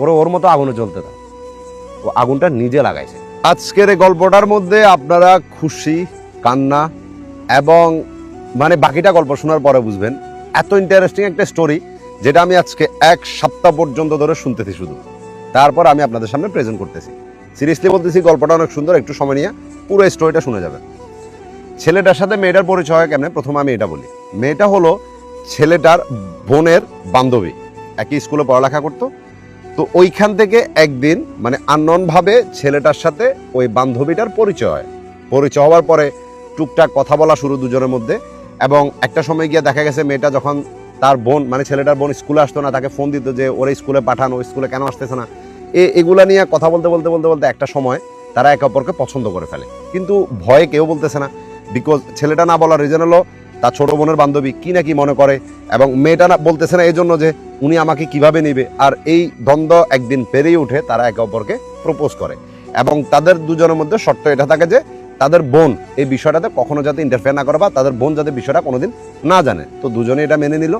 ওর মতো আগুনে জ্বলতে দাও। ও আগুনটা নিজে লাগাইছে। আজকের এই গল্পটার মধ্যে আপনারা খুশি, কান্না এবং মানে বাকিটা গল্প শোনার পরে বুঝবেন এত ইন্টারেস্টিং একটা স্টোরি, যেটা আমি আজকে 1 সপ্তাহ পর্যন্ত ধরে শুনতেছি শুধু, তারপর আমি আপনাদের সামনে প্রেজেন্ট করতেছি। সিরিয়াসলি বলতেছি, গল্পটা অনেক সুন্দর, একটু সময় নিয়ে পুরো স্টোরিটা শুনে যাবেন। ছেলেটার সাথে মেয়েটার পরিচয় হয় কেমনে, প্রথমে আমি এটা বলি। মেয়েটা হলো ছেলেটার বোনের বান্ধবী, একই স্কুলে পড়ালেখা করতো। তো ওইখান থেকে একদিন মানে আননোন ভাবে ছেলেটার সাথে ওই বান্ধবীটার পরিচয় হয়। পরিচয় হওয়ার পরে টুকটাক কথা বলা শুরু দুজনের মধ্যে, এবং একটা সময় গিয়ে দেখা গেছে মেয়েটা যখন তার বোন মানে ছেলেটার বোন স্কুলে আসতো না, তাকে ফোন দিত যে ওরা স্কুলে পাঠানো, স্কুলে কেন আসতেছে না, এগুলা নিয়ে কথা বলতে বলতে বলতে বলতে একটা সময় তারা একে অপরকে পছন্দ করে ফেলে। কিন্তু ভয়ে কেউ বলতেছে না, বিকজ ছেলেটা না বলার রিজন হলো তার ছোট বোনের বান্ধবী কি না কি মনে করে, এবং মেয়েটা না বলতেছে না এই জন্য যে উনি আমাকে কিভাবে নিবে। আর এই দ্বন্দ্ব একদিন পেরিয়ে উঠে তারা একে অপরকে প্রপোজ করে, এবং তাদের দুজনের মধ্যে শর্ত এটা থাকে যে তাদের বোন এই বিষয়টাতে কখনো যাতে ইন্টারফেয়ার না করে, বা তাদের বোন যাতে বিষয়টা কোনোদিন না জানে। তো দুজনে এটা মেনে নিল,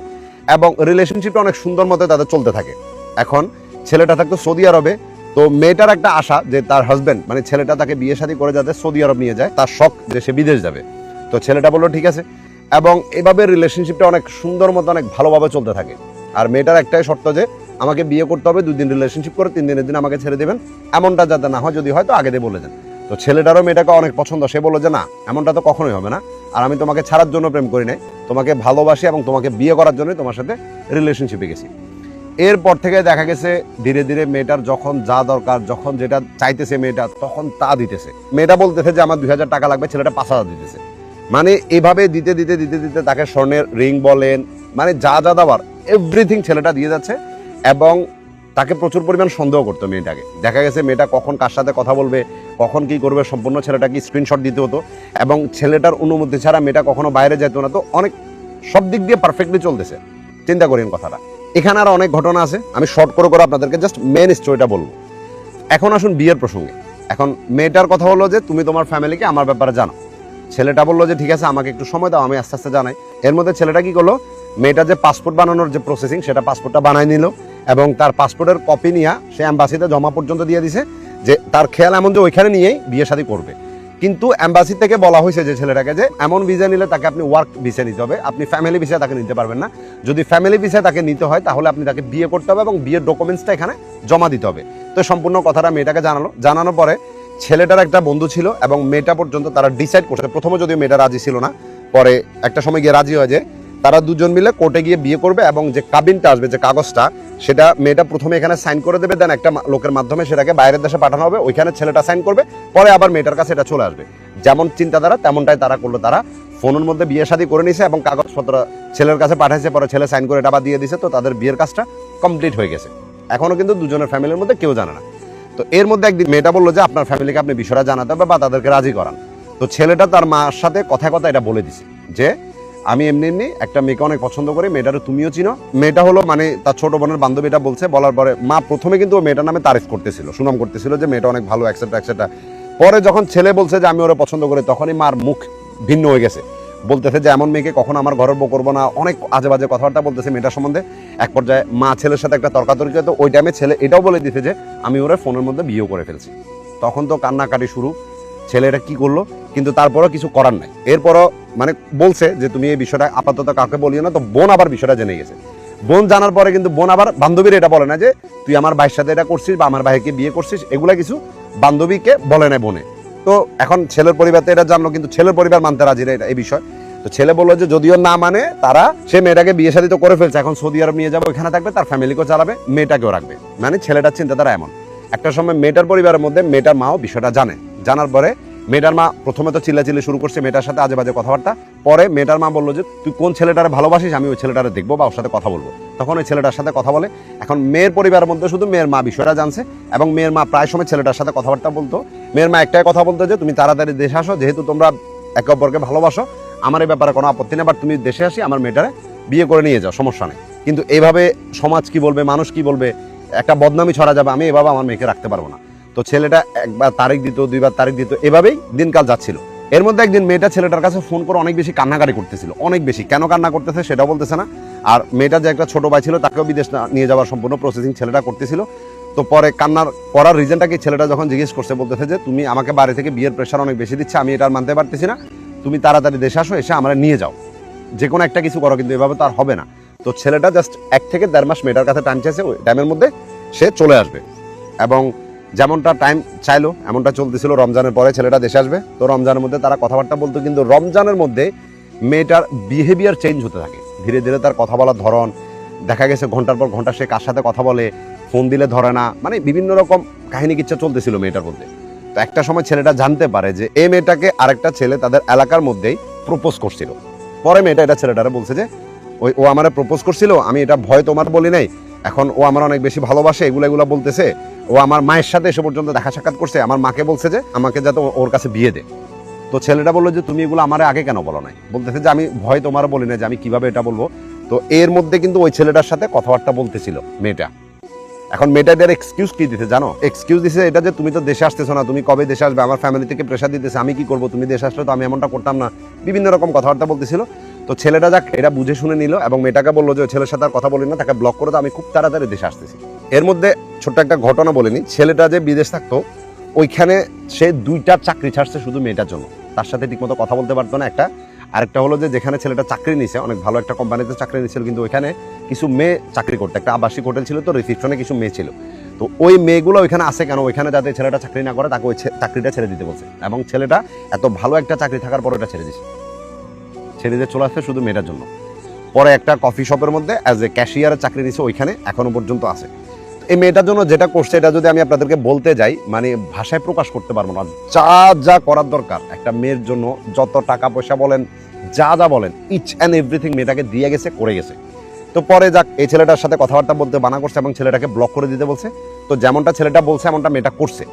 এবং রিলেশনশিপটা অনেক সুন্দর মতো তাদের চলতে থাকে। এখন ছেলেটা থাকতো সৌদি আরবে। তো মেয়েটার একটা আশা যে তার হাজবেন্ড মানে ছেলেটা তাকে বিয়ে শাদী করে যাতে সৌদি আরব নিয়ে যায়, তার শখ যে সে বিদেশ যাবে। তো ছেলেটা বললো ঠিক আছে, এবং এভাবে রিলেশনশিপটা অনেক সুন্দর মতো অনেক ভালোভাবে চলতে থাকে। আর মেয়েটার একটাই শর্ত যে আমাকে বিয়ে করতে হবে, 2 দিন রিলেশনশিপ করে 3 দিনের দিন আমাকে ছেড়ে দেবেন, এমনটা যাতে না হয়, যদি হয় তো আগে দিয়ে বলে দেন। তো ছেলেটারও মেয়েটাকে অনেক পছন্দ, সে বললো যে না এমনটা তো কখনোই হবে না, আর আমি তোমাকে ছাড়ার জন্য প্রেম করি নাই, তোমাকে ভালোবাসি এবং তোমাকে বিয়ে করার জন্যই তোমার সাথে রিলেশনশিপে গেছি। এরপর থেকে দেখা গেছে ধীরে ধীরে মেয়েটার যখন যা দরকার, যখন যেটা চাইতেছে মেয়েটা তখন তা দিতেছে। মেয়েটা বলতেছে যে আমার 2000 টাকা লাগবে, ছেলেটা 5000 দিতেছে। মানে এভাবে দিতে দিতে দিতে দিতে তাকে স্বর্ণের রিং বলেন মানে যা যা দাবার এভরিথিং ছেলেটা দিয়ে যাচ্ছে, এবং তাকে প্রচুর পরিমাণ সন্দেহ করতো মেয়েটাকে। দেখা গেছে মেয়েটা কখন কার সাথে কথা বলবে, কখন কি করবে, সম্পূর্ণ ছেলেটাকে স্ক্রিনশট দিতে হতো, এবং ছেলেটার অনুমতি ছাড়া মেয়েটা কখনো বাইরে যেত না। তো অনেক সব দিক দিয়ে পারফেক্টলি চলতেছে, চিন্তা করেন কথাটা। এখানে আর অনেক ঘটনা আছে, আমি শর্ট করে করে আপনাদেরকে জাস্ট মেন স্টোরিটা বলবো। এখন আসুন বিয়ের প্রসঙ্গে। এখন মেয়েটার কথা হলো যে তুমি তোমার ফ্যামিলিকে আমার ব্যাপারে জানো। ছেলেটা বললো যে ঠিক আছে আমাকে একটু সময় দাও, আমি আস্তে আস্তে জানাই। এর মধ্যে ছেলেটা কি করলো, মেয়েটা যে পাসপোর্ট বানানোর যে প্রসেসিং সেটা পাসপোর্টটা বানাই নিল, এবং তার পাসপোর্টের কপি নিয়ে সে অ্যাম্বাসিতে জমা পর্যন্ত দিয়ে দিছে, যে তার খেয়াল এমন যে ওইখানে নিয়েই বিয়ে শাদী করবে। কিন্তু অ্যাম্বাসি থেকে বলা হয়েছে যে ছেলেটাকে যে এমন ভিসা নিলে তাকে আপনি ওয়ার্ক ভিসা নিতে হবে, আপনি ফ্যামিলি ভিসা তাকে নিতে পারবেন না। যদি ফ্যামিলি ভিসা তাকে নিতে হয় তাহলে আপনি তাকে বিয়ে করতে হবে এবং বিয়ের ডকুমেন্টসটা এখানে জমা দিতে হবে। তো সম্পূর্ণ কথাটা মেয়েটাকে জানানোর পরে ছেলেটার একটা বন্ধু ছিল এবং মেয়েটা পর্যন্ত তারা ডিসাইড করছে, প্রথমে যদিও মেয়েটা রাজি ছিল না, পরে একটা সময় গিয়ে রাজি হয় যে তারা দুজন মিলে কোর্টে গিয়ে বিয়ে করবে, এবং যে কাবিনটা আসবে যে কাগজটা সেটা মেয়েটা প্রথমে এখানে সাইন করে দেবে, দেন একটা লোকের মাধ্যমে সেটাকে বাইরের দেশে পাঠানো হবে, ওইখানে ছেলেটা সাইন করবে, পরে আবার মেয়েটার কাছে এটা চলে আসবে। যেমন চিন্তাধারা তেমনটাই তারা করলো। তারা ফোনের মধ্যে বিয়ে শাদী করে নিয়েছে এবং কাগজপত্র ছেলের কাছে পাঠাইছে, পরে ছেলে সাইন করে এটা আবার দিয়ে দিছে। তো তাদের বিয়ের কাজটা কমপ্লিট হয়ে গেছে। এখনো কিন্তু দুজনের ফ্যামিলির মধ্যে কেউ জানে না। তো এর মধ্যে একদিন মেয়েটা বললো যে আপনার ফ্যামিলিকে আপনি বিষয়টা জানাতে হবে বা তাদেরকে রাজি করান। তো ছেলেটা তার মার সাথে কথায় কথা এটা বলে দিছে যে আমি এমনি এমনি একটা মেয়েকে অনেক পছন্দ করি, মেয়েটারও তুমিও চিনো। মেয়েটা হলো মানে তার ছোট বোনের বান্ধবী, এটা বলছে। বলার পরে মা প্রথমে কিন্তু মেয়েটার নামে তারিফ করতেছিল, সুনাম করতেছিল যে মেয়েটা অনেক ভালো, একসেট্রা। পরে যখন ছেলে বলছে যে আমি ওরা পছন্দ করি, তখনই মার মুখ ভিন্ন হয়ে গেছে। বলতেছে যে এমন মেয়েকে কখন আমার ঘরের বউ করবো না, অনেক আজে বাজে কথাবার্তা বলতেছে মেয়েটার সম্বন্ধে। এক পর্যায়ে মা ছেলের সাথে একটা তর্কাতর্কি। তো ওই টাইমে ছেলে এটাও বলে দিতে যে আমি ওরা ফোনের মধ্যে বিয়েও করে ফেলছি। তখন তো কান্নাকাটি শুরু। ছেলে এটা কি করলো, কিন্তু তারপরও কিছু করার নাই। এরপরও মানে বলছে যে তুমি এই বিষয়টা আপাতত কাউকে বলিও না। তো বোন আবার বিষয়টা জেনে গেছে। বোন জানার পরে কিন্তু বোন আবার বান্ধবীর এটা বলে না যে তুই আমার ভাইয়ের সাথে এটা করছিস বা আমার ভাইকে বিয়ে করছিস, এগুলা কিছু বান্ধবীকে বলে না বোনে। তো এখন ছেলের পরিবার তো এটা জানলো, কিন্তু ছেলের পরিবার মানতে রাজি না এই বিষয়। তো ছেলে বললো যে যদিও না মানে তারা সে মেয়েটাকে বিয়ে শাদী তো করে ফেলছে, এখন সৌদি আরব নিয়ে যাবে, ওইখানে থাকবে, তার ফ্যামিলিকেও চালাবে, মেয়েটাকেও রাখবে। মানে ছেলেটার চিন্তাধারা এমন। একটা সময় মেয়েটার পরিবারের মধ্যে মেয়েটার মাও বিষয়টা জানার পরে মেয়েটার মা প্রথমে তো চিল্লাচিল্লি শুরু করছে মেয়েটার সাথে আজে বাজে কথাবার্তা। পরে মেয়েটার মা বললো যে তুই কোন ছেলেটারে ভালোবাসিস, আমি ওই ছেলেটারে দেখবো বা ওর সাথে কথা বলবো। তখন ওই ছেলেটার সাথে কথা বলে। এখন মেয়ের পরিবারের মধ্যে শুধু মেয়ের মা বিষয়টা জানছে, এবং মেয়ের মা প্রায় সময় ছেলেটার সাথে কথাবার্তা বলতো। মেয়ের মা একটাই কথা বলতো যে তুমি তাড়াতাড়ি দেশে আসো, যেহেতু তোমরা একে অপরকে ভালোবাসো, আমার এই ব্যাপারে কোনো আপত্তি নেই, বাট তুমি দেশে আসি আমার মেয়েটারে বিয়ে করে নিয়ে যাও, সমস্যা নেই। কিন্তু এইভাবে সমাজ কি বলবে, মানুষ কি বলবে, একটা বদনামি ছড়া যাবে, আমি এভাবে আমার মেয়েকে রাখতে পারবো না। তো ছেলেটা একবার তারিখ দিত, 2 বার তারিখ দিত, এভাবেই দিনকাল যাচ্ছিল। এর মধ্যে একদিন মেয়েটা ছেলেটার কাছে ফোন করে অনেক বেশি কান্নাকাটি করতেছিল, অনেক বেশি। কেন কান্না করতেছে সেটাও বলতেছে না। আর মেয়েটার যে একটা ছোট ভাই ছিল তাকেও বিদেশ নিয়ে যাওয়ার সম্পূর্ণ প্রসেসিং ছেলেটা করতেছিল। তো পরে কান্নার করার রিজনটা কি ছেলেটা যখন জিজ্ঞেস করছে বলতেছে যে তুমি আমাকে বাড়ি থেকে বিয়ের প্রেশার অনেক বেশি দিচ্ছে, আমি এটা আর মানতে পারতেছি না, তুমি তাড়াতাড়ি দেশে আসো, এসে আমরা নিয়ে যাও, যে কোনো একটা কিছু করো, কিন্তু এভাবে তো আর হবে না। তো ছেলেটা জাস্ট 1 থেকে 1.5 মাস মেয়েটার কাছে টাইম চাইছে, ওই টাইমের মধ্যে সে চলে আসবে। এবং যেমনটা টাইম চাইলো এমনটা চলতেছিল। রমজানের পরে ছেলেটা দেশে আসবে। তো রমজানের মধ্যে তারা কথাবার্তা বলতো, কিন্তু রমজানের মধ্যে মেয়েটার বিহেভিয়ার চেঞ্জ হতে থাকে ধীরে ধীরে। তার কথা বলার ধরন দেখা গেছে ঘন্টার পর ঘন্টা সে কার সাথে কথা বলে, ফোন দিলে ধরে না, মানে বিভিন্ন রকম কাহিনী কিচ্ছা চলতেছিল মেয়েটার মধ্যে। তো একটা সময় ছেলেটা জানতে পারে যে এই মেয়েটাকে আরেকটা ছেলে তাদের এলাকার মধ্যেই প্রপোজ করছিল। পরে মেয়েটা এটা ছেলেটারে বলছে যে ও আমার প্রপোজ করছিল, আমি এটা ভয় তোমার বলি নাই, এখন ও আমার অনেক বেশি ভালোবাসে, এগুলা বলতেছে, ও আমার মায়ের সাথে এসে পর্যন্ত দেখা সাক্ষাৎ করছে, আমার মাকে বলছে যে আমাকে যাতে ওর কাছে বিয়ে দে। তো ছেলেটা বললো যে তুমি এগুলো আমার আগে কেন বলো নাই, বলতেছে যে আমি ভয় তোমার বলি না, যে আমি কিভাবে এটা বলবো। তো এর মধ্যে কিন্তু ওই ছেলেটার সাথে কথাবার্তা বলতেছিল মেয়েটা। এখন মেয়েটা এদের এক্সকিউজ কি দিতে জানো? এক্সকিউজ দিছে এটা যে তুমি তো দেশে আসতেছো না, তুমি কবে দেশে আসবে, আমার ফ্যামিলি থেকে প্রেশার দিতেছে, আমি কি করবো, তুমি দেশে আসলে তো আমি এমনটা করতাম না, বিভিন্ন রকম কথাবার্তা বলতেছিল। তো ছেলেটা যাক এটা বুঝে শুনে নিল এবং মেয়েটাকে বললো যে ছেলের সাথে আর কথা বলি না, তাকে ব্লক করে, তো আমি খুব তাড়াতাড়ি দেশে আসতেছি। এর মধ্যে ছোট্ট একটা ঘটনা বলিনি, ছেলেটা যে বিদেশ থাকতো ওইখানে সে 2টা চাকরি ছাড়ছে শুধু মেয়েটার জন্য। তার সাথে ঠিকমতো কথা বলতে পারতো না একটা, আরেকটা হলো যে যেখানে ছেলেটা চাকরি নিছে অনেক ভালো একটা কোম্পানিতে চাকরি নিছিল, কিন্তু ওইখানে কিছু মেয়ে চাকরি করতো, একটা আবাসিক হোটেল ছিল, তো রিসেপশনে কিছু মেয়ে ছিল। তো ওই মেয়েগুলো ওইখানে আসে কেন, ওইখানে যাতে ছেলেটা চাকরি না করে তাকে ওই চাকরিটা ছেড়ে দিতে বলছে। এবং ছেলেটা এত ভালো একটা চাকরি থাকার পর ওটা ছেড়ে দিছে, ছেড়ে দিয়ে চলে আসছে শুধু মেয়েটার জন্য। পরে একটা কফি শপের মধ্যে অ্যাজ এ ক্যাশিয়ারের চাকরি নিছে, ওইখানে এখনো পর্যন্ত আছে। এই মেয়েটার জন্য যেটা করছে এটা যদি আমি আপনাদেরকে বলতে যাই মানে ভাষায় প্রকাশ করতে পারবো না। যা যা করার দরকার একটা মেয়ের জন্য, যত টাকা পয়সা বলেন, যা যা বলেন, ইচ অ্যান্ড এভরিথিং মেয়েটাকে দিয়ে গেছে, করে গেছে। তো পরে যাক এই ছেলেটার সাথে কথাবার্তা বলতে বানা করছে এবং ছেলেটাকে ব্লক করে দিতে বলছে। তো যেমনটা ছেলেটা বলছে এমনটা মেয়েটা করছে।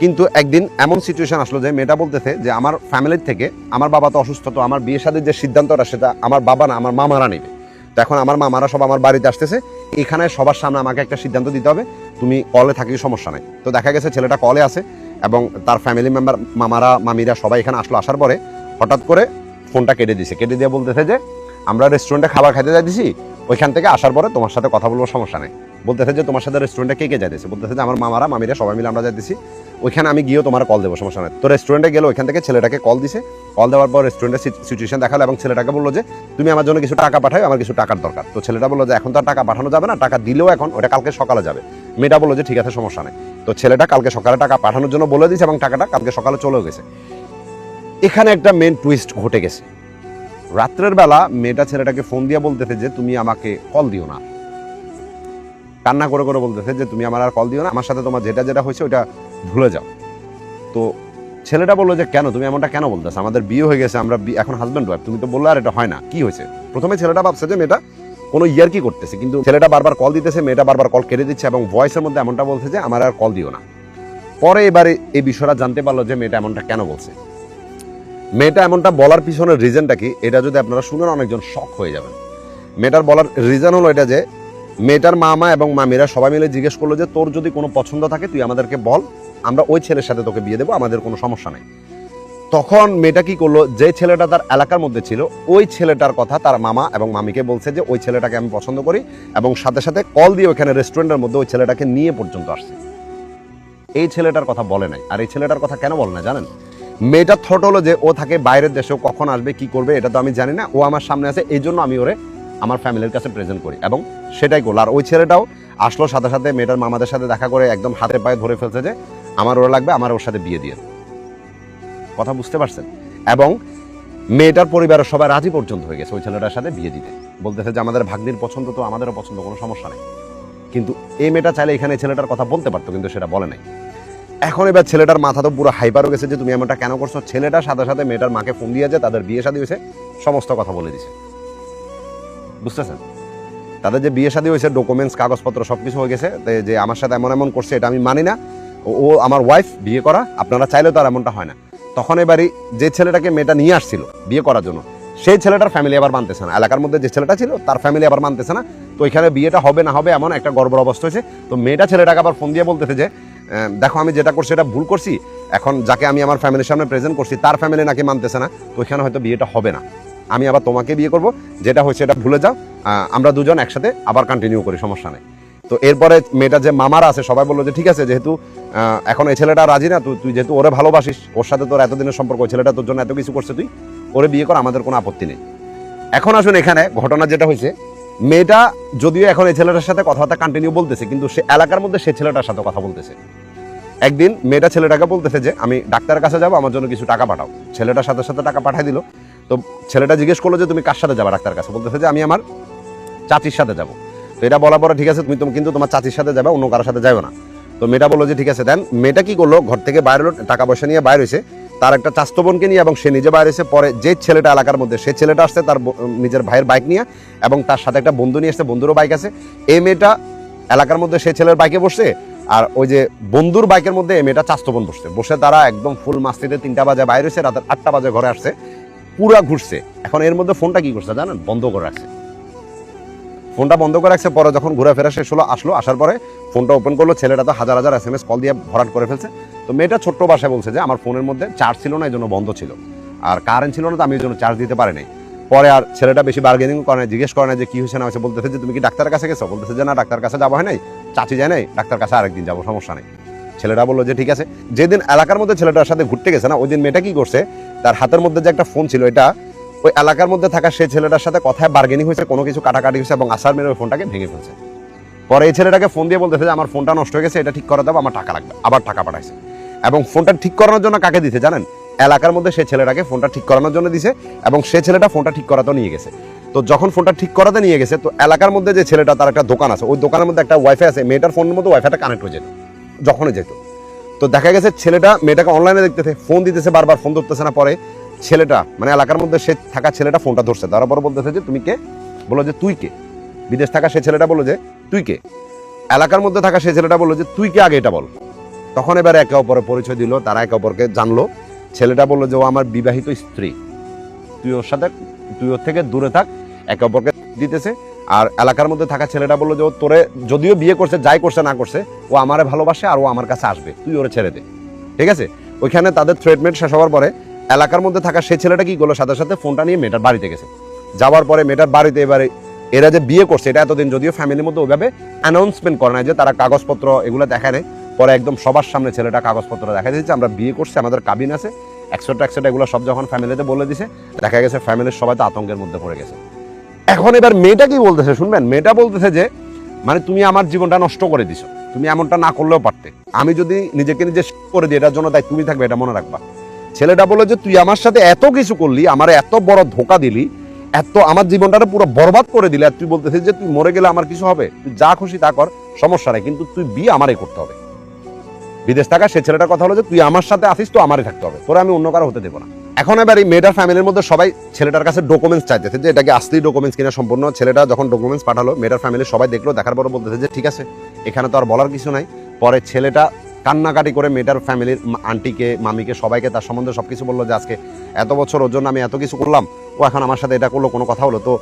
কিন্তু একদিন এমন সিচুয়েশন আসলো যে মেয়েটা বলতেছে যে আমার ফ্যামিলির থেকে, আমার বাবা তো অসুস্থ, তো আমার বিয়ে শাদীর যে সিদ্ধান্তটা সেটা আমার বাবা না আমার মামারা নেবে। তো এখন আমার মামারা সব আমার বাড়িতে আসতেছে, এখানে সবার সামনে আমাকে একটা সিদ্ধান্ত দিতে হবে, তুমি কলে থাকি সমস্যা নাই। তো দেখা গেছে ছেলেটা কলে আছে এবং তার ফ্যামিলি মেম্বার মামারা মামিরা সবাই এখানে আসলো। আসার পরে হঠাৎ করে ফোনটা কেটে দিছে, কেটে দিয়ে বলতেছে যে আমরা রেস্টুরেন্টে খাবার খাইতে যাইতেছি, ওইখান থেকে আসার পরে তোমার সাথে কথা বলবো, সমস্যা নেই। বলতেছে যে তোমার সাথে রেস্টুরেন্টে কে কে যাইতেছে, বলতেছে যে আমার মামারা মামিরা সবাই মিলে আমরা যাইতেছি, ওইখানে আমি গিয়েও তোমার কল দেবো, সমস্যা নেই। তো রেস্টুরেন্টে গেলে ওইখান থেকে ছেলেটাকে কল দিছে, কল দেওয়ার পর রেস্টুরেন্টের সিচুয়েশন দেখালো এবং ছেলেটাকে বললো যে তুমি আমার জন্য কিছু টাকা পাঠাও, আমার কিছু টাকার দরকার। তো ছেলেটা বললো যে এখন তো আর টাকা পাঠানো যাবে না, টাকা দিলেও এখন ওটা কালকে সকালে যাবে। মেয়েটা বললো যে ঠিক আছে সমস্যা নেই। তো ছেলেটা কালকে সকালে টাকা পাঠানোর জন্য বলে দিয়েছে এবং টাকাটা কালকে সকালে চলেও গেছে। এখানে একটা মেন টুইস্ট ঘটে গেছে। রাত্রের বেলা মেয়েটা ছেলেটাকে ফোন দিয়ে বলতেছে যে তুমি আমাকে কল দিও না, কান্না করে করে বলতেছে যে তুমি আমার আর কল দিও না, আমার সাথে তোমার যেটা যেটা হয়েছে ওটা ভুলে যাও। তো ছেলেটা বললো যে কেন তুমি এমনটা কেন বলতেছ, আমাদের বিয়ে হয়ে গেছে, আমরা এখন হাজব্যান্ড ওয়াইফ, তুমি তো বললে আর এটা হয় না, কি হয়েছে? প্রথমে ছেলেটা ভাবছে যে মেয়েটা কোনো ইয়ার্কি করতেছে, কিন্তু ছেলেটা বারবার কল দিতেছে, মেয়েটা বারবার কল কেটে দিচ্ছে এবং ভয়েসের মধ্যে এমনটা বলছে যে আমার আর কল দিও না। পরে এবারে এই বিষয়টা জানতে পারলো যে মেয়েটা এমনটা কেন বলছে। মেয়েটা এমনটা বলার পিছনের রিজনটা কি, এটা যদি আপনারা শুনেন অনেকজন শক হয়ে যাবেন। মেয়েটার বলার রিজন হলো এটা যে মেয়েটার মামা এবং মামিরা সবাই মিলে জিজ্ঞেস করলো যে তোর যদি কোনো পছন্দ থাকে তুই আমাদেরকে বল, আমরা ওই ছেলের সাথে তোকে বিয়ে দেবো, আমাদের কোনো সমস্যা নেই। তখন মেয়েটা কি করলো, যে ছেলেটা তার এলাকার মধ্যে ছিল ওই ছেলেটার কথা তার মামা এবং মামিকে বলছে যে ওই ছেলেটাকে আমি পছন্দ করি, এবং সাথে সাথে কল দিয়ে ওখানে রেস্টুরেন্টের মধ্যে ওই ছেলেটাকে নিয়ে পর্যন্ত আসছে। এই ছেলেটার কথা বলে নাই। আর এই ছেলেটার কথা কেন বলে না জানেন? মেয়েটার থট হলো যে ও থাকে বাইরের দেশেও, কখন আসবে কি করবে এটা তো আমি জানি না, ও আমার সামনে আছে, এই জন্য আমি ওরে আমার ফ্যামিলির কাছে প্রেজেন্ট করি, এবং সেটাই করলো। আর ওই ছেলেটাও আসলো সাথে সাথে মেয়েটার মামাদের সাথে দেখা করে একদম হাতে পায়ে ধরে ফেলছে যে আমার ওরা লাগবে, আমার ওর সাথে বিয়ে দিয়ে। কথা বুঝতে পারছেন? এবং মেয়েটার পরিবারের সবাই রাজি পর্যন্ত হয়ে গেছে ওই ছেলেটার সাথে বিয়ে দিতে, বলতেছে যে আমাদের ভাগ্নির পছন্দ তো আমাদেরও পছন্দ, কোনো সমস্যা নেই। কিন্তু এই মেয়েটা চাইলে এখানে ছেলেটার কথা বলতে পারতো, কিন্তু সেটা বলে নাই। এখন এবার ছেলেটার মাথা তো পুরো হাইপারও গেছে যে তুমি এমনটা কেন করছো। ছেলেটার সাথে সাথে মেয়েটার মাকে ফোন দিয়ে যে তাদের বিয়ে শাদী হয়েছে, সমস্ত কথা বলে দিছে। বুঝতেছেন? তাদের যে বিয়ে শাদী হয়েছে, ডকুমেন্টস কাগজপত্র সবকিছু হয়ে গেছে, যে আমার সাথে এমন এমন করছে এটা আমি মানি না, ও আমার ওয়াইফ, বিয়ে করা, আপনারা চাইলেও তো আর এমনটা হয় না। তখন এবারই যে ছেলেটাকে মেয়েটা নিয়ে আসছিল বিয়ে করার জন্য, সেই ছেলেটার ফ্যামিলি আবার মানতেছে না, এলাকার মধ্যে যে ছেলেটা ছিল তার ফ্যামিলি আবার মানতেছে না। তো এখানে বিয়েটা হবে না হবে এমন একটা গড়বড় অবস্থা হয়েছে। তো মেয়েটা ছেলেটাকে আবার ফোন দিয়ে বলতেছে যে দেখো আমি যেটা করছি এটা ভুল করছি, এখন যাকে আমি আমার ফ্যামিলির সামনে প্রেজেন্ট করছি তার ফ্যামিলি নাকি মানতেছে না, তো এখানে হয়তো বিয়েটা হবে না, আমি আবার তোমাকে বিয়ে করব, যেটা হয়েছে এটা ভুলে যাও, আমরা দুজন একসাথে আবার কন্টিনিউ করি, সমস্যা নেই। তো এরপরে মেয়েটা যে মামারা আছে সবাই বললো যে ঠিক আছে, যেহেতু এখন এই ছেলেটা রাজি না, তুই যেহেতু ওরে ভালোবাসিস, ওর সাথে তোর এতদিনের সম্পর্ক, ওই ছেলেটা তোর জন্য এত কিছু করছে, তুই ওরে বিয়ে কর, আমাদের কোনো আপত্তি নেই। এখন আসুন এখানে ঘটনা যেটা হয়েছে, মেয়েটা যদিও এখন এই ছেলেটার সাথে কথাবার্তা কন্টিনিউ বলতেছে, কিন্তু সে এলাকার মধ্যে সে ছেলেটার সাথে কথা বলতেছে। একদিন মেয়েটা ছেলেটাকে বলতেছে যে আমি ডাক্তারের কাছে যাবো, আমার জন্য কিছু টাকা পাঠাও। ছেলেটার সাথে সাথে টাকা পাঠাই দিল। তো ছেলেটা জিজ্ঞেস করলো যে তুমি কার সাথে যাবা ডাক্তারের কাছে? বলতেছে যে আমি আমার চাচির সাথে যাবো। তো এটা বলার পরে ঠিক আছে, তুমি কিন্তু তোমার চাচির সাথে যাবে, অন্য কারোর সাথে যাবে না। তো মেয়েটা বললো যে ঠিক আছে। দেন মেয়েটা কি করলো, ঘর থেকে বাইরে হলো, টাকা পয়সা নিয়ে বাইরে হয়েছে, তার একটা চাস্তো বোনকে নিয়ে, এবং সে নিজে বাইরে হয়েছে। পরে যে ছেলেটা এলাকার মধ্যে, সে ছেলেটা আসছে তার নিজের ভাইয়ের বাইক নিয়ে, এবং তার সাথে একটা বন্ধু নিয়ে আসছে, বন্ধুরও বাইক আছে। এই মেয়েটা এলাকার মধ্যে সে ছেলের বাইকে বসছে, আর ওই যে বন্ধুর বাইকের মধ্যে এই মেয়েটা চাস্তো বোন বসছে। বসে তারা একদম ফুল মাস্তিতে 3টা বাজে বাইরে হয়েছে, রাতের 8টা বাজে ঘরে আসছে, পুরা ঘুরছে। এখন এর মধ্যে ফোনটা কি করছে জানেন? বন্ধ করে রাখছে। ফোনটা বন্ধ করে রাখছে। পরে যখন ঘোরাফেরা শেষ হলো, আসলো, আসার পরে ফোনটা ওপেন করলো, ছেলেটা তো হাজার হাজার SMS কল দিয়ে ভরাট করে ফেলছে। তো মেয়েটা ছোট্ট ভাষায় বলছে যে আমার ফোনের মধ্যে চার্জ ছিল না, এই জন্য বন্ধ ছিল, আর কারেন্ট ছিল না, তো আমি এই জন্য চার্জ দিতে পারি নাই। পরে আর ছেলেটা বেশি বার্গেনিং করে না, জিজ্ঞেস করে না যে কি হয়েছে না হয়েছে। বলতেছে যে তুমি কি ডাক্তারের কাছে গেছো? বলতেছে যে না, ডাক্তার কাছে যাবো হয় নাই, চাচি যায় নাই, ডাক্তার কাছে আরেকদিন যাবো, সমস্যা নেই। ছেলেটা বললো যে ঠিক আছে। যেদিন এলাকার মধ্যে ছেলেটার সাথে ঘুরতে গেছে না, ওই দিন মেয়েটা কি করছে, তার হাতের মধ্যে যে একটা ফোন ছিল, এটা ওই এলাকার মধ্যে থাকা সেই ছেলেটার সাথে কথায় বার্গেনিং হয়েছে, কোনো কিছু কাটাকাটি হয়েছে, এবং আসার মেরে ওই ফোনটাকে ভেঙে ফেলছে। পরে এই ছেলেটাকে ফোন দিয়ে বলতেছে যে আমার ফোনটা নষ্ট হয়ে গেছে, এটা ঠিক করে দাও, আমার টাকা লাগবে। আবার টাকা পাঠাইছে, এবং ফোনটা ঠিক করানোর জন্য কাকে দিতে জানেন? এলাকার মধ্যে সেই ছেলেটাকে ফোনটা ঠিক করানোর জন্য দিছে, এবং সে ছেলেটা ফোনটা ঠিক করাতে নিয়ে গেছে। তো যখন ফোনটা ঠিক করাতে নিয়ে গেছে, তো এলাকার মধ্যে যে ছেলেটা, তার একটা দোকান আছে, ওই দোকানের মধ্যে একটা ওয়াইফাই আছে, মেয়েটার ফোনের মধ্যে ওয়াইফাইটা কানেক্ট হয়ে যেত যখনই যেত। তো দেখা গেছে ছেলেটা মেয়েটাকে অনলাইনে দেখতেছে, ফোন দিতেছে, বারবার ফোন ধরতেছে না। পরে ছেলেটা মানে এলাকার মধ্যে সে থাকা ছেলেটা ফোনটা ধরছে, ধরার পর বলতেছে যে তুমি কে? বলো যে তুই কে? বিদেশ থাকা সে ছেলেটা বললো যে তুই কে? এলাকার মধ্যে থাকা সে ছেলেটা বললো যে তুই কে, আগে এটা বল। তখন এবার একে অপরের পরিচয় দিল, তারা একে অপরকে জানলো। ছেলেটা বললো যে ও আমার বিবাহিত স্ত্রী, তুই ওর থেকে দূরে থাক, একে অপরকে দিতেছে। আর এলাকার মধ্যে থাকা ছেলেটা বললো যে ও তোরে যদিও বিয়ে করছে, যাই করছে না করছে, ও আমারে ভালোবাসে, আর ও আমার কাছে আসবে, তুই ওরে ছেড়ে দে। ঠিক আছে, ওইখানে তাদের থ্রেটমেন্ট শেষ হওয়ার পরে এলাকার মধ্যে থাকা সেই ছেলেটা কি করলো, সাথে সাথে ফোনটা নিয়ে মেয়েটার বাড়িতে গেছে। যাওয়ার পরে মেয়েটার বাড়িতে এবারে এরা যে বিয়ে করছে, এটা এতদিন যদিও ফ্যামিলির মধ্যে ওইভাবে অ্যানাউন্সমেন্ট করে না, যে তারা কাগজপত্র এগুলো দেখায় নেই। পরে একদম সবার সামনে ছেলেটা কাগজপত্র দেখা দিয়েছে, আমরা বিয়ে করছি, আমাদের কাবিন আছে, এক্সট্রা এগুলো সব যখন ফ্যামিলিতে বলে দিছে, দেখা গেছে ফ্যামিলির সবাই তো আতঙ্কের মধ্যে পড়ে গেছে। এখন এবার মেয়েটা কি বলতেছে শুনবেন? মেয়েটা বলতেছে যে মানে তুমি আমার জীবনটা নষ্ট করে দিছো, তুমি এমনটা না করলেও পারতে, আমি যদি নিজেকে নিজে করে দিই, এটার জন্য তাই তুমি থাকবে, এটা মনে রাখবা। ছেলেটা বলে যে তুই আমার সাথে এত কিছু করলি, আমার এত বড় ধোকা দিলি, এত আমার জীবনটা পুরো বরবাদ করে দিলি, আর তুই বলতেছিস যে তুই মরে গেলে আমার কিছু হবে, তুই যা খুশি তা কর, সমস্যা নাই, কিন্তু তুই বিয়ে আমারই করতে হবে। বিদেশ থাকা সে ছেলেটার কথা হলো যে তুই আমার সাথে আসিস তো আমারই থাকতে হবে, তোরা আমি অন্য কারো হতে দেবো না। এখন এবার এই মেয়েটার ফ্যামিলির মধ্যে সবাই ছেলেটার কাছে ডকুমেন্টস চাইতেছে, যে এটাকে আসলি ডকুমেন্টস কিনা সম্পূর্ণ। ছেলেটা যখন ডকুমেন্টস পাঠালো, মেয়েটার ফ্যামিলির সবাই দেখলো, দেখার পর বলতেছে যে ঠিক আছে, এখানে তো আর বলার কিছু নাই। পরে ছেলেটা কান্নাকাটি করে মেয়েটার ফ্যামিলির আন্টিকে, মামিকে, সবাইকে তার সম্বন্ধে সবকিছু বললো, যে আজকে এত বছর ওর জন্য আমি এত কিছু করলাম, ও এখন আমার সাথে এটা করলো, কোনো কথা হলো। তো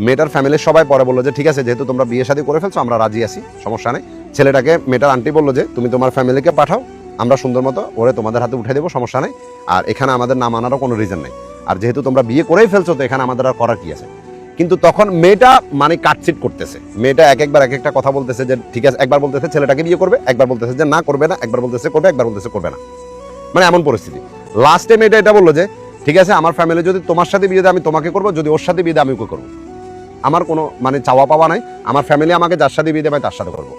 মেয়েটার ফ্যামিলির সবাই পরে বললো যে ঠিক আছে, যেহেতু তোমরা বিয়ে শাদী করে ফেলছো, আমরা রাজি আছি, সমস্যা নেই। ছেলেটাকে মেয়েটার আন্টি বললো যে তুমি তোমার ফ্যামিলিকে পাঠাও, আমরা সুন্দর মতো ওরে তোমাদের হাতে উঠে দেবো, সমস্যা নেই, আর এখানে আমাদের নাম আনারও কোনো রিজন নেই, আর যেহেতু তোমরা বিয়ে করেই ফেলছো, তো এখানে আমাদের আর করার কি আছে। কিন্তু তখন মেয়েটা মানে কাটচিট করতেছে, মেয়েটা একবার এক একটা কথা বলতেছে, যে ঠিক আছে, একবার বলতেছে ছেলেটাকে বিয়ে করবে, একবার বলতেছে যে না করবে না, একবার বলতেছে করবে, একবার বলতেছে করবে না, মানে এমন পরিস্থিতি। লাস্টে মেয়েটা এটা বললো যে ঠিক আছে, আমার ফ্যামিলি যদি তোমার সাথে বিয়ে দেয় আমি তোমাকে করবো, যদি ওর সাথে বিয়ে দেয় আমি ওকে করবো, আমার কোনো মানে চাওয়া পাওয়া নাই, আমার ফ্যামিলি আমাকে যার সাথে বিয়ে দেবে তার সাথে করবো।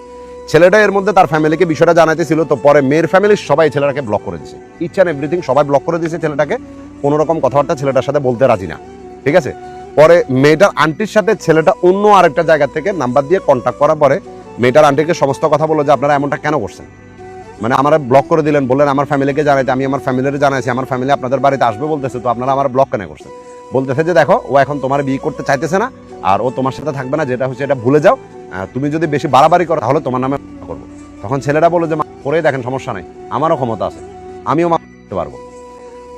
ছেলেটা এর মধ্যে তার ফ্যামিলিকে বিষয়টা জানাইতেছিল, তো পরে মেয়ের ফ্যামিলির সবাই ছেলেটাকে ব্লক করে দিয়েছে, ইচ অ্যান্ড এভরিথিং সবাই ব্লক করে দিয়েছে ছেলেটাকে, কোনো রকম কথাবার্তা ছেলেটার সাথে বলতে রাজি না। ঠিক আছে, পরে মেয়েটার আন্টির সাথে ছেলেটা অন্য আরেকটা জায়গা থেকে নাম্বার দিয়ে কন্ট্যাক্ট করার পরে মেয়েটার আন্টিকে সমস্ত কথা বললো, যে আপনারা এমনটা কেন করছেন, মানে আমার ব্লক করে দিলেন, বললেন আমার ফ্যামিলিকে জানাইতে, আমি আমার ফ্যামিলির জানাইছি, আমার ফ্যামিলি আপনাদের বাড়িতে আসবে বলতেছে, তো আপনারা আমার ব্লক কেন করছেন? বলতেছে যে দেখো, ও এখন তোমার বিয়ে করতে চাইতেছে না, আর ও তোমার সাথে থাকবে না, যেটা হচ্ছে এটা ভুলে যাও, তুমি যদি বেশি বাড়াবাড়ি করো তাহলে তোমার নামে করবো। তখন ছেলেটা বললো যে করেই দেখেন, সমস্যা নেই, আমারও ক্ষমতা আছে, আমিও করতে পারবো।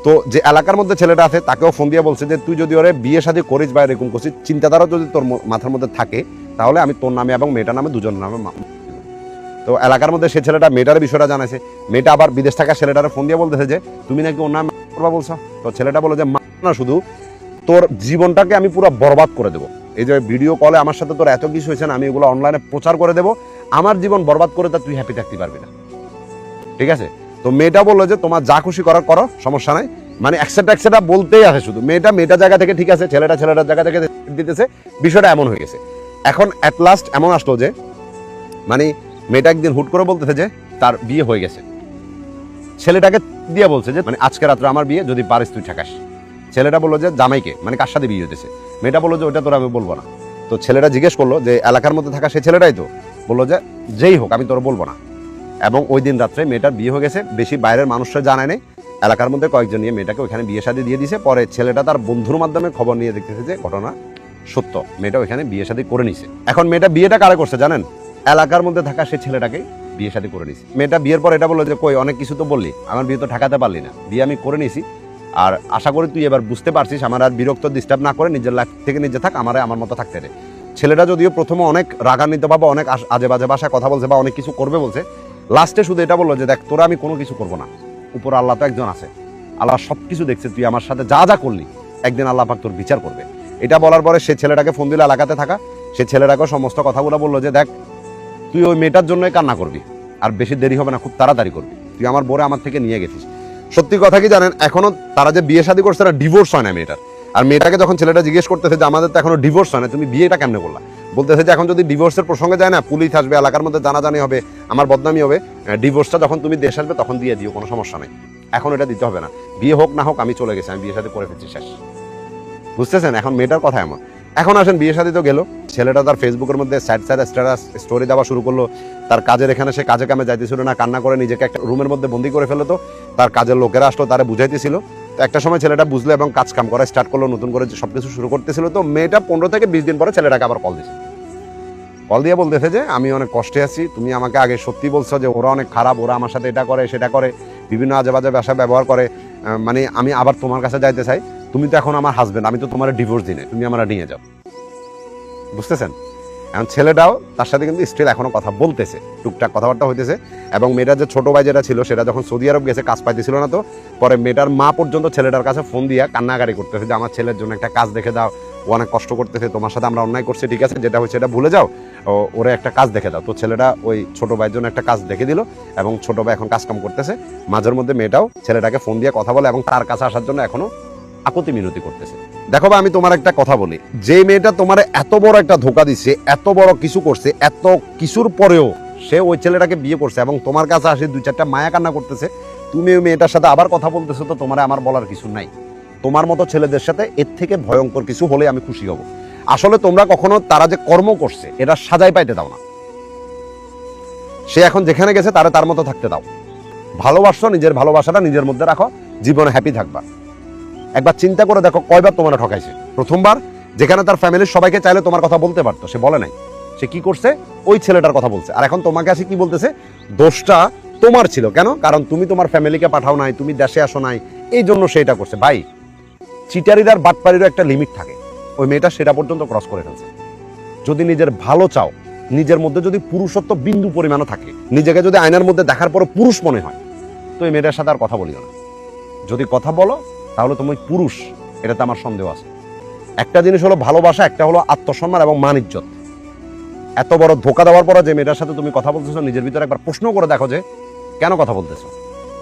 তো যে এলাকার মধ্যে ছেলেটা আছে তাকেও ফোন দিয়ে বলছে যে তুই যদি ওরে বিয়ে শাদী করিস বা এরকম করছিস, চিন্তাধারা যদি তোর মাথার মধ্যে থাকে, তাহলে আমি তোর নামে এবং মেয়েটার নামে দুজনের নামে। তো এলাকার মধ্যে সে ছেলেটা মেয়েটার বিষয়টা জানাইছে, মেয়েটা আবার বিদেশ থাকা ছেলেটারে ফোন দিয়ে বলতেছে যে তুমি নাকি ওর নাম করবা বলছো। তো ছেলেটা বলো যে না, শুধু তোর জীবনটাকে আমি পুরো বরবাদ করে দেবো, এই যে ভিডিও কলে আমার সাথে তোর এত কিছু হয়েছে না, আমি এগুলো অনলাইনে প্রচার করে দেবো, আমার জীবন বরবাদ করে তা তুই হ্যাপি থাকতে পারবি না, ঠিক আছে? তো মেয়েটা বললো যে তোমার যা খুশি করার করো, সমস্যা নাই, মানে একসাথে বলতেই আসে শুধু। মেয়েটা জায়গা থেকে ঠিক আছে, ছেলেটার জায়গা থেকে দিতেছে, বিষয়টা এমন হয়ে গেছে। এখন অ্যাট লাস্ট এমন আসলো যে মানে মেয়েটা একদিন হুট করে বলতেছে যে তার বিয়ে হয়ে গেছে। ছেলেটাকে দিয়ে বলছে যে মানে আজকে রাত্রে আমার বিয়ে, যদি পারিস তুই ঠেকাস। ছেলেটা বললো যে জামাইকে, মানে কার সাথে বিয়ে হতেছে। মেয়েটা বললো যে ওটা তোর আমি বলবো না। তো ছেলেটা জিজ্ঞেস করলো যে এলাকার মধ্যে থাকা সেই ছেলেটাই তো? বললো যে যেই হোক আমি তোর বলবো না। এবং ওই দিন রাত্রে মেয়েটার বিয়ে হয়ে গেছে, বেশি বাইরের মানুষরা জানায় নেই, এলাকার মধ্যে কয়েকজন নিয়ে মেয়েটাকে ওইখানে বিয়ে শাদী দিয়ে দিয়েছে। পরে ছেলেটা তার বন্ধুর মাধ্যমে খবর নিয়ে দেখতেছে যে ঘটনা সত্য, মেয়েটা ওইখানে বিয়ে শাদী করে নিছে। এখন মেয়েটা বিয়েটা কারে করছে জানেন? এলাকার মধ্যে থাকা সেই ছেলেটাকে বিয়ে শাদী করে নিছে। মেয়েটা বিয়ের পর এটা বললো যে কই অনেক কিছু তো বললি, আমার বিয়ে তো ঠেকাতে পারলি না, বিয়ে আমি করে নিছি। আর আশা করি তুই এবার বুঝতে পারছিস, আমার আর বিরক্ত ডিস্টার্ব না করে নিজের লাইফ থেকে নিজে থাক, আমার মতো থাকতে দে। ছেলেটা যদিও প্রথমে অনেক রাগান্বিত ভাবে অনেক আজে বাজে ভাষায় কথা বলছে বা অনেক কিছু করবে বলছে, লাস্টে শুধু এটা বললো যে দেখ তোরা আমি কোনো কিছু করবো না, উপর আল্লাহ তো একজন আছে, আল্লাহ সবকিছু দেখছে, তুই আমার সাথে যা যা করলি একদিন আল্লাহ পাক তোর বিচার করবে। এটা বলার পরে সে ছেলেটাকে ফোন দিল এলাকাতে থাকা, সে ছেলেটাকে সমস্ত কথাগুলো বললো যে দেখ তুই ওই মেয়েটার জন্যই কান্না করবি, আর বেশি দেরি হবে না, খুব তাড়াতাড়ি করবি, তুই আমার বোরে আমার থেকে নিয়ে গেছিস। সত্যি কথা কি জানেন, এখনো তারা যে বিয়ে শাদী করছে না, ডিভোর্স হয় না মেয়েটার। আর মেয়েটাকে যখন ছেলেটা জিজ্ঞেস করতেছে যে আমাদের তো এখনো ডিভোর্স হয় না, তুমি বিয়েটা কেমনে করলা, বলতেছে যে এখন যদি ডিভোর্সের প্রসঙ্গে যায় না, পুলিশ আসবে, এলাকার মধ্যে জানাজানি হবে, আমার বদনামি হবে, ডিভোর্সটা যখন তুমি দেশ আসবে তখন দিয়ে দিও, কোনো সমস্যা নেই, এখন এটা দিতে হবে না, বিয়ে হোক না হোক আমি চলে গেছি, আমি বিয়ে শাদী করে ফেলছি, শেষ। বুঝতেছেন এখন মেয়েটার কথা এমন। এখন আসেন বিয়ে শাদী তো গেল, ছেলেটা তার ফেসবুকের মধ্যে স্যাড স্ট্যাটাস স্টোরি দেওয়া শুরু করলো। তার কাজের এখানে সে কাজে কামে যাইতেছিল না, কান্না করে নিজেকে একটা রুমের মধ্যে বন্দি করে ফেললো। তো তার কাজের লোকেরা আসলো, তারা বুঝাইতেছিল। তো একটা সময় ছেলেটা বুঝলো এবং কাজ কাম করা স্টার্ট করলো, নতুন করে সবকিছু শুরু করতেছিল। তো মেয়েটা 15 থেকে 20 দিন পরে ছেলেটাকে আবার কল দিয়েছে, কল দিয়ে বলতেছে যে আমি অনেক কষ্টে আছি, তুমি আমাকে আগে সত্যি বলছো যে ওরা অনেক খারাপ, ওরা আমার সাথে এটা করে সেটা করে, বিভিন্ন আজে বাজে ভাষা ব্যবহার করে, মানে আমি আবার তোমার কাছে যাইতে চাই, তুমি তো এখন আমার হাজবেন্ড, আমি তো তোমার ডিভোর্স দিনে, তুমি আমার নিয়ে যাও। বুঝতেছেন? এখন ছেলেটাও তার সাথে কিন্তু স্টিল এখনো কথা বলতেছে, টুকটাক কথাবার্তা হইতেছে। এবং মেয়েটার যে ছোট ভাই যেটা ছিল, সেটা যখন সৌদি আরব গেছে কাজ পাইতেছিল না, তো পরে মেয়েটার মা পর্যন্ত ছেলেটার কাছে ফোন দিয়া কান্নাকারি করতেছে যে আমার ছেলের জন্য একটা কাজ দেখে দাও, ও অনেক কষ্ট করতেছে, তোমার সাথে আমরা অন্যায় করছি, ঠিক আছে যেটা হয়েছে এটা ভুলে যাও, ওরে একটা কাজ দেখে দাও। তো ছেলেটা ওই ছোট ভাইয়ের জন্য একটা কাজ দেখে দিল, এবং ছোট ভাই এখন কাজ কাম করতেছে। মাঝের মধ্যে মেয়েটাও ছেলেটাকে ফোন দিয়ে কথা বলে এবং তার কাছে আসার জন্য এখনো আপত্তি মিনতি করতেছে। দেখো বা আমি তোমার একটা কথা বলি, যে মেয়েটা তোমার এত বড় একটা ধোকা দিচ্ছে, এত বড় কিছু করছে, এত কিছুর পরেও সে ওই ছেলেটাকে বিয়ে করছে এবং তোমার কাছে আসে 2-4টা মায়া কান্না করতেছে, তুমি ওই মেয়েটার সাথে আবার কথা বলতেছো, তো তোমার আমার বলার কিছু নাই। তোমার মতো ছেলেদের সাথে এর থেকে ভয়ঙ্কর কিছু হলে আমি খুশি হব। আসলে তোমরা কখনো তারা যে কর্ম করছে এটা সাজাই পাইতে দাও না। সে এখন যেখানে গেছে তারা তার মতো থাকতে দাও। ভালোবাসো, নিজের ভালোবাসাটা নিজের মধ্যে রাখো, জীবনে হ্যাপি থাকবা। একবার চিন্তা করে দেখো কয়বার তোমার ঠকাইছে। প্রথমবার যেখানে তার ফ্যামিলির সবাইকে চাইলে তোমার কথা বলতে পারতো, সে বলে নাই, সে কি করছে ওই ছেলেটার কথা বলছে। আর এখন তোমাকে আসে কি বলতেছে, দোষটা তোমার ছিল। কেন? কারণ তুমি তোমার ফ্যামিলিকে পাঠাও নাই, তুমি দেশে আসো নাই, এই জন্য সেটা করছে। ভাই, চিটারির আর বাটপারিরও একটা লিমিট থাকে, ওই মেয়েটা সেটা পর্যন্ত ক্রস করে ফেলছে। যদি নিজের ভালো চাও, নিজের মধ্যে যদি পুরুষত্ব বিন্দু পরিমাণও থাকে, নিজেকে যদি আয়নার মধ্যে দেখার পরে পুরুষ মনে হয়, তো এই মেয়েটার সাথে আর কথা বলিও না। যদি কথা বলো তাহলে তুমি পুরুষ, এটাতে আমার সন্দেহ আছে। একটা জিনিস হলো ভালোবাসা, একটা হলো আত্মসম্মান এবং মান ইজ্জত। এত বড় ধোকা দেওয়ার পরে যে মেয়েটার সাথে তুমি কথা বলতেছো, নিজের ভিতরে একবার প্রশ্ন করে দেখো যে কেন কথা বলতেছো।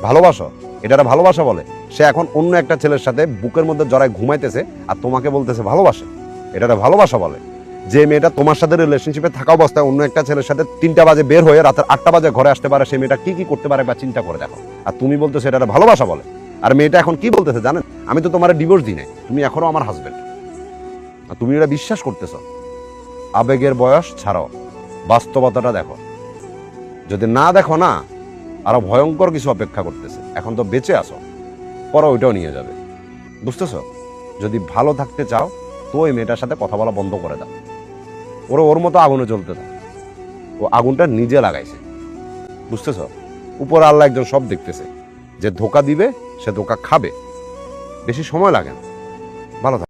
ভালোবাসো, এটারা ভালোবাসা বলে। সে এখন অন্য একটা ছেলের সাথে বুকের মধ্যে জড়ায় ঘুমাইতেছে আর তোমাকে বলতেছে ভালোবাসে, এটারা ভালোবাসা বলে। যে মেয়েটা তোমার সাথে রিলেশনশিপে থাকা অবস্থায় অন্য একটা ছেলের সাথে 3টা বাজে বের হয়ে রাতের 8টা বাজে ঘরে আসতে পারে, সেই মেয়েটা কি কি করতে পারে বা চিন্তা করে দেখো। আর তুমি বলতেছো এটা ভালোবাসা বলে। আর মেয়েটা এখন কি বলতেছে জানেন, আমি তো তোমার ডিভোর্স দিই নাই, তুমি এখনো আমার হাজবেন্ড। আর তুমি এটা বিশ্বাস করতেছ। আবেগের বয়স ছাড়াও, বাস্তবতাটা দেখো। যদি না দেখো না, আরো ভয়ঙ্কর কিছু অপেক্ষা করতেছে। এখন তো বেঁচে আসো, পরে ওইটাও নিয়ে যাবে। বুঝতেছ? যদি ভালো থাকতে চাও তো ওই মেয়েটার সাথে কথা বলা বন্ধ করে দাও, ওর মতো আগুনে জ্বলতে দাও। ও আগুনটা নিজে লাগাইছে। বুঝতেছ? উপর আল্লাহ একজন সব দেখতেছে। যে ধোকা দিবে সে ধোকা খাবে, বেশি সময় লাগে না। ভালো থাকো।